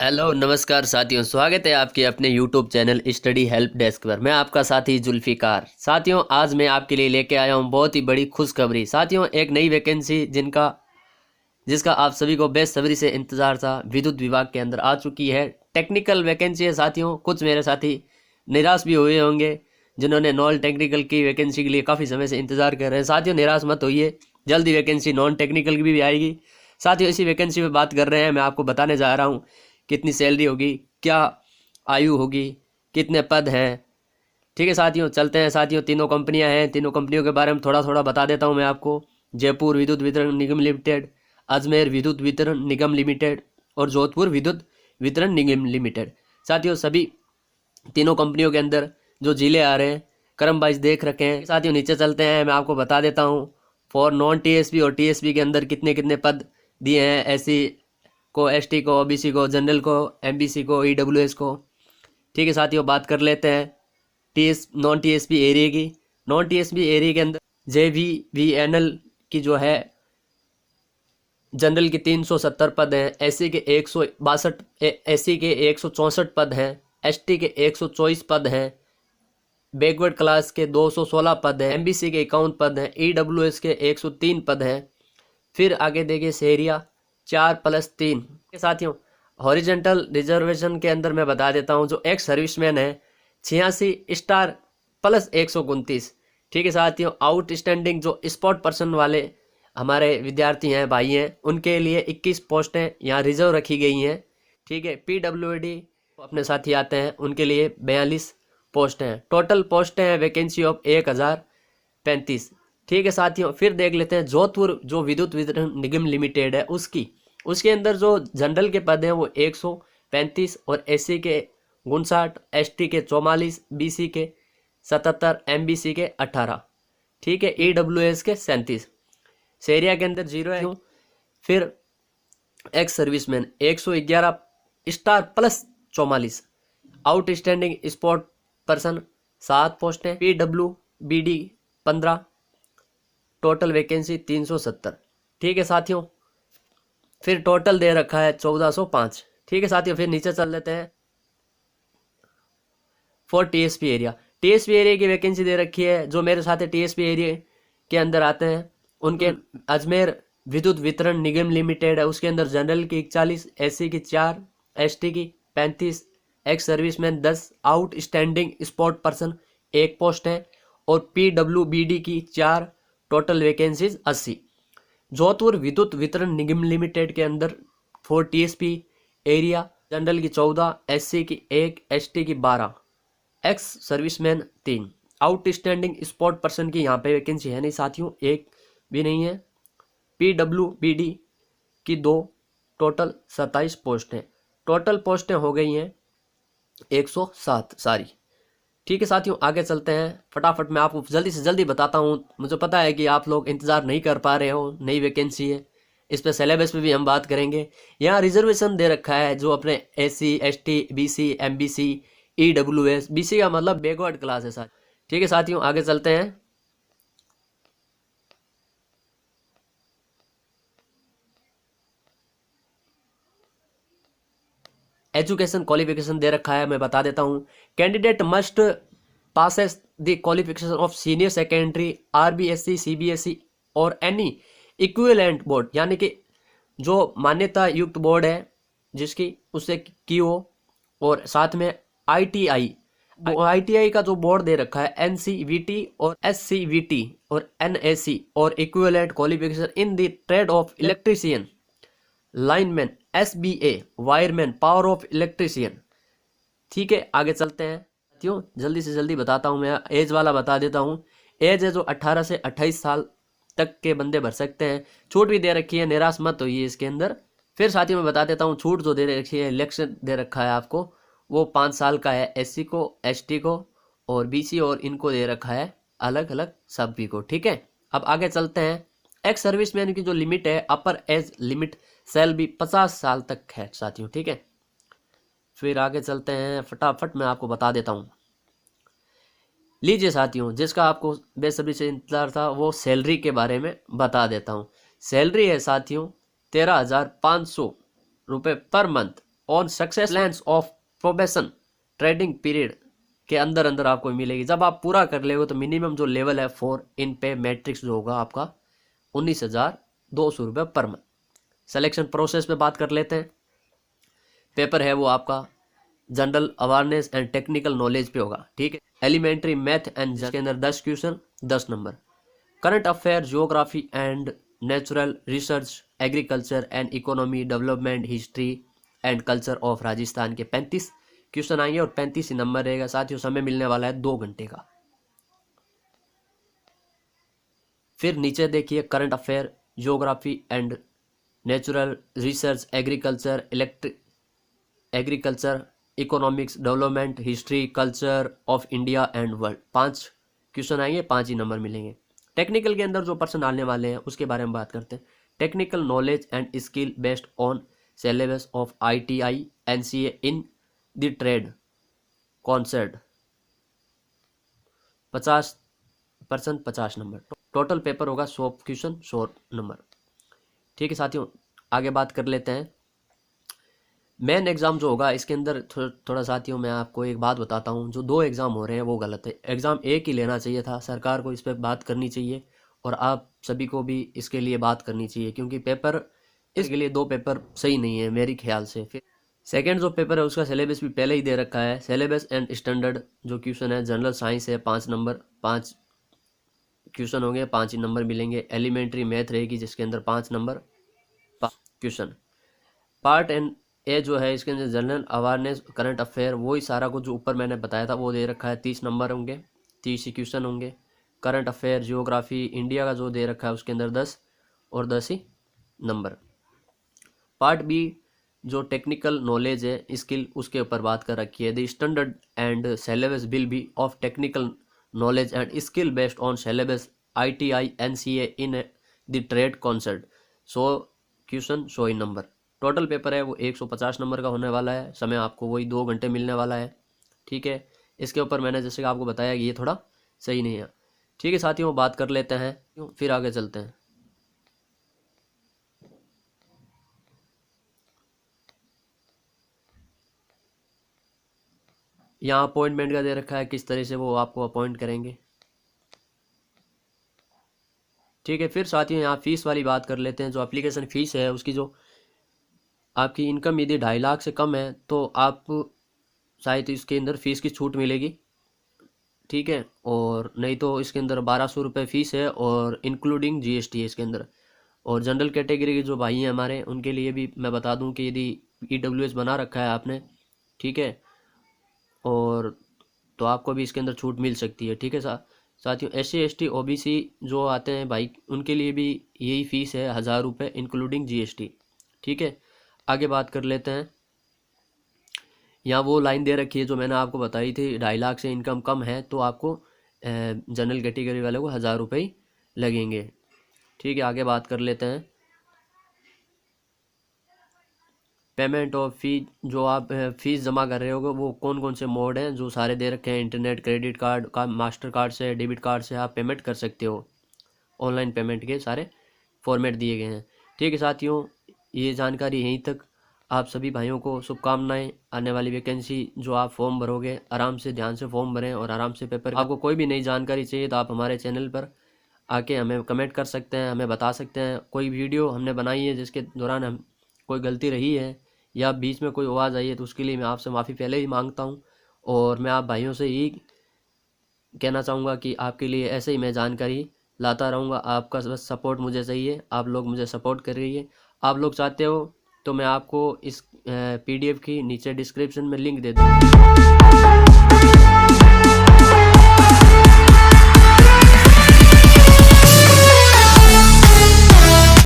Hello नमस्कार साथियों, स्वागत है आपके अपने YouTube channel study help desk पर। मैं आपका साथी जुल्फिकार। साथियों, आज मैं आपके लिए लेके आया हूँ बहुत ही बड़ी खुशखबरी। साथियों, एक नई वैकेंसी जिसका आप सभी को बेसब्री से इंतज़ार था, विद्युत विभाग के अंदर आ चुकी है। टेक्निकल वैकेंसी है साथियों। कुछ मेरे साथी निराश भी हुए होंगे जिन्होंने नॉन टेक्निकल की वैकेंसी के लिए काफ़ी समय से इंतज़ार कर रहे हैं। साथियों, निराश मत होइए, जल्दी वैकेंसी नॉन टेक्निकल की भी आएगी। साथियों, इसी वैकेंसी पे बात कर रहे हैं। मैं आपको बताने जा रहा हूँ कितनी सैलरी होगी, क्या आयु होगी, कितने पद हैं। ठीक है साथियों, चलते हैं। साथियों, तीनों कंपनियां हैं, तीनों कंपनियों के बारे में थोड़ा थोड़ा बता देता हूं मैं आपको। जयपुर विद्युत वितरण निगम लिमिटेड, अजमेर विद्युत वितरण निगम लिमिटेड और जोधपुर विद्युत वितरण निगम लिमिटेड। साथियों, सभी तीनों कंपनियों के अंदर जो जिले आ रहे हैं क्रम वाइज देख रखे हैं। साथियों, नीचे चलते हैं, मैं आपको बता देता हूँ फॉर नॉन टीएसपी और टीएसपी के अंदर कितने कितने पद दिए हैं। एससी को, एसटी को, ओबीसी को, जनरल को, एमबीसी को, ईडब्ल्यूएस को। ठीक है साथियों, बात कर लेते हैं नॉन टीएसपी एरिया की। नॉन टीएसपी एरिया के अंदर जेवीवीएनएल की जो है जनरल की 370 पद हैं, एससी के 162, एससी के 164 पद हैं, एसटी के 124 पद हैं, बैकवर्ड क्लास के 216 पद हैं, एमबीसी के 51 पद हैं, ईडब्ल्यूएस के 103 पद हैं। फिर आगे देखिए सेरिया 4+3 के। साथियों, हॉरिजेंटल रिजर्वेशन के अंदर मैं बता देता हूं, जो एक्स सर्विसमैन है 86 स्टार प्लस 129। ठीक है साथियों, आउटस्टैंडिंग जो स्पॉट पर्सन वाले हमारे विद्यार्थी हैं, भाई हैं, उनके लिए 21 पोस्टें यहाँ रिजर्व रखी गई हैं। ठीक है, पीडब्ल्यूडी अपने साथी आते हैं, उनके लिए 42 पोस्ट हैं। टोटल पोस्टें हैं वैकेंसी ऑफ 1035। ठीक है साथियों, फिर देख लेते हैं जोधपुर जो विद्युत वितरण निगम लिमिटेड है उसके अंदर जो जनरल के पद हैं वो 135 और एससी के 59, एसटी के 44, बीसी के 77, एमबीसी के 18। ठीक है, ईडब्ल्यूएस के 37। सेरिया के अंदर 0 है। फिर ex serviceman 111 star plus 44। Outstanding spot person 7 पोस्टें, पीडब्ल्यूबीडी 15। Total vacancy 370। ठीक है साथियों, फिर टोटल दे रखा है 1405। ठीक है साथियों, फिर नीचे चल लेते हैं for TSP area. TSP area की वैकेंसी दे रखी है। जो मेरे साथ टीएसपी एरिया के अंदर आते हैं उनके अजमेर विद्युत वितरण निगम लिमिटेड है, उसके अंदर जनरल की 41, एससी की 4, एसटी की 35, ex serviceman 10, outstanding spot person 1 post है और पीडब्ल्यूबीडी की 4। Total vacancies 80। जोधपुर विद्युत वितरण निगम लिमिटेड के अंदर फॉर टीएसपी एरिया जनरल की 14, एससी की 1, एसटी की 12, ex serviceman 3। Outstanding spot person की यहाँ पे वैकेंसी है नहीं साथियों, एक भी नहीं है। पीडब्ल्यूबीडी की 2। टोटल 27 पोस्ट हैं। टोटल पोस्टें हो गई हैं 107 सारी। ठीक है साथियों, आगे चलते हैं। फटाफट मैं आपको जल्दी से जल्दी बताता हूँ। मुझे पता है कि आप लोग इंतज़ार नहीं कर पा रहे हो, नई वैकेंसी है, इस पर सिलेबस पे भी हम बात करेंगे। यहाँ रिजर्वेशन दे रखा है जो अपने SC, ST, BC, MBC, EWS. BC का मतलब बैकवर्ड क्लास है साथ। ठीक है साथियों, आगे चलते हैं। एजुकेशन क्वालिफिकेशन दे रखा है, मैं बता देता हूँ। Candidate must passes the qualification of senior secondary, RBSC, CBSE और एनी इक्विवेलेंट बोर्ड, यानी कि जो मान्यता युक्त बोर्ड है जिसकी उससे की हो, और साथ में आईटीआई का जो बोर्ड दे रखा है एनसीवीटी और एससीवीटी और एनएसी और equivalent qualification in the trade off electrician, lineman, SBA, wireman, power of electrician. ठीक है, आगे चलते हैं साथियों। जल्दी से जल्दी बताता हूं, मैं एज वाला बता देता हूं। एज है जो 18 से 28 साल तक के बंदे भर सकते हैं। छूट भी दे रखी है, निराश मत होइए इसके अंदर। फिर साथियों मैं बता देता हूँ, छूट जो दे रखी है, इलेक्शन दे रखा है आपको, वो 5 साल का है एससी को, एसटी को और बीसी, और इनको दे रखा है अलग अलग सभी को। ठीक है, अब आगे चलते हैं। एक्स सर्विसमैन की जो लिमिट है, अपर एज लिमिट सेल भी 50 साल तक है साथियों। ठीक है, फिर आगे चलते हैं। फटाफट मैं आपको बता देता हूँ। लीजिए साथियों, जिसका आपको बेसब्री से इंतजार था वो सैलरी के बारे में बता देता हूँ। सैलरी है साथियों 13,500 रुपये per month. On success lens of probation trading period के अंदर अंदर आपको मिलेगी। जब आप पूरा कर लेगे तो मिनिमम जो लेवल है 4 इन पे मैट्रिक्स जो होगा आपका 19,200 रुपये पर मंथ। सिलेक्शन प्रोसेस पे बात कर लेते हैं। पेपर है वो आपका general awareness and technical knowledge पे होगा, ठीक है। एलिमेंट्री मैथ एंड के अंदर 10 question 10 number. Current affair, geography and natural research, agriculture and economy, development, history and culture of Rajasthan के 35 क्वेश्चन आएंगे और 35 ही नंबर रहेगा। साथियों समय मिलने वाला है 2 घंटे का। फिर नीचे देखिए current affair, geography and natural research, agriculture, economics, development, history, culture of India and world. 5 question आएंगे, 5 ही नंबर मिलेंगे। टेक्निकल के अंदर जो पर्सन आने वाले हैं उसके बारे में बात करते हैं। Technical knowledge and skill based on syllabus of ITI NCA in the trade concept 50% 50 number. Total paper होगा 100 क्वेश्चन 100 नंबर, ठीक है साथियों। आगे बात कर लेते हैं। मेन एग्ज़ाम जो होगा इसके अंदर थोड़ा साथियों मैं आपको एक बात बताता हूँ, जो 2 एग्ज़ाम हो रहे हैं वो गलत है। एग्ज़ाम एक ही लेना चाहिए था, सरकार को इस पर बात करनी चाहिए और आप सभी को भी इसके लिए बात करनी चाहिए, क्योंकि पेपर इसके लिए 2 पेपर सही नहीं है मेरे ख्याल से। फिर सेकेंड जो पेपर है उसका सिलेबस भी पहले ही दे रखा है। सिलेबस एंड स्टैंडर्ड जो क्वेश्चन है, जनरल साइंस है 5 नंबर, 5 क्वेश्चन होंगे, 5 ही नंबर मिलेंगे। एलिमेंट्री मैथ रहेगी जिसके अंदर 5 नंबर क्वेश्चन। पार्ट एंड ए जो है इसके अंदर जनरल अवेयरनेस, करंट अफेयर, वही सारा कुछ जो ऊपर मैंने बताया था वो दे रखा है। 30 नंबर होंगे, 30 ही क्वेश्चन होंगे। करंट अफेयर, जियोग्राफी, इंडिया का जो दे रखा है उसके अंदर 10 और 10 ही नंबर। पार्ट बी जो टेक्निकल नॉलेज है, स्किल, उसके ऊपर बात कर रखी है। The standard and syllabus will be of technical knowledge and skill based on syllabus ITI NCA in the trade concept. 100 question 100 he number. Total paper है वो 150 नंबर का होने वाला है। समय आपको वही 2 घंटे मिलने वाला है, ठीक है। इसके ऊपर मैंने जैसे कि आपको बताया कि ये थोड़ा सही नहीं है, ठीक है साथियों। बात कर लेते हैं, फिर आगे चलते हैं। यहाँ अपॉइंटमेंट का दे रखा है, किस तरह से वो आपको अपॉइंट करेंगे, ठीक है। फिर साथियों यहाँ फीस वाली बात कर लेते हैं। जो एप्लीकेशन फ़ीस है उसकी, जो आपकी इनकम यदि 2.5 लाख से कम है तो आप शायद इसके अंदर फ़ीस की छूट मिलेगी, ठीक है। और नहीं तो इसके अंदर 1200 रुपये फ़ीस है और इंक्लूडिंग GST है इसके अंदर। और जनरल कैटेगरी के जो भाई हैं हमारे, उनके लिए भी मैं बता दूं कि यदि EWS बना रखा है आपने, ठीक है, और तो आपको भी इसके अंदर छूट मिल सकती है, ठीक है। साथियों SC ST OBC जो आते हैं भाई, उनके लिए भी यही फ़ीस है 1000 रुपये इंक्लूडिंग GST, ठीक है। आगे बात कर लेते हैं। यहाँ वो लाइन दे रखी है जो मैंने आपको बताई थी, 2.5 लाख से इनकम कम है तो आपको जनरल कैटेगरी वाले को 1000 रुपये ही लगेंगे, ठीक है। आगे बात कर लेते हैं। पेमेंट और फी, जो आप फीस जमा कर रहे होगे वो कौन कौन से मोड हैं जो सारे दे रखे हैं। इंटरनेट, क्रेडिट कार्ड का, मास्टर कार्ड से, डेबिट कार्ड से आप पेमेंट कर सकते हो। ऑनलाइन पेमेंट के सारे फॉर्मेट दिए गए हैं, ठीक है साथियों। ये जानकारी यहीं तक। आप सभी भाइयों को शुभकामनाएं। आने वाली वैकेंसी जो आप फॉर्म भरोगे, आराम से ध्यान से फॉर्म भरें और आराम से पेपर। आपको कोई भी नई जानकारी चाहिए तो आप हमारे चैनल पर आके हमें कमेंट कर सकते हैं, हमें बता सकते हैं। कोई वीडियो हमने बनाई है जिसके दौरान हम कोई गलती रही है या बीच में कोई आवाज़ आई है तो उसके लिए मैं आपसे माफ़ी पहले ही मांगता हूं। और मैं आप भाइयों से ही कहना चाहूँगा कि आपके लिए ऐसे ही मैं जानकारी लाता रहूँगा। आपका बस सपोर्ट मुझे चाहिए, आप लोग मुझे सपोर्ट कर रहिए। आप लोग चाहते हो तो मैं आपको इस PDF की नीचे डिस्क्रिप्शन में लिंक दे दूँ।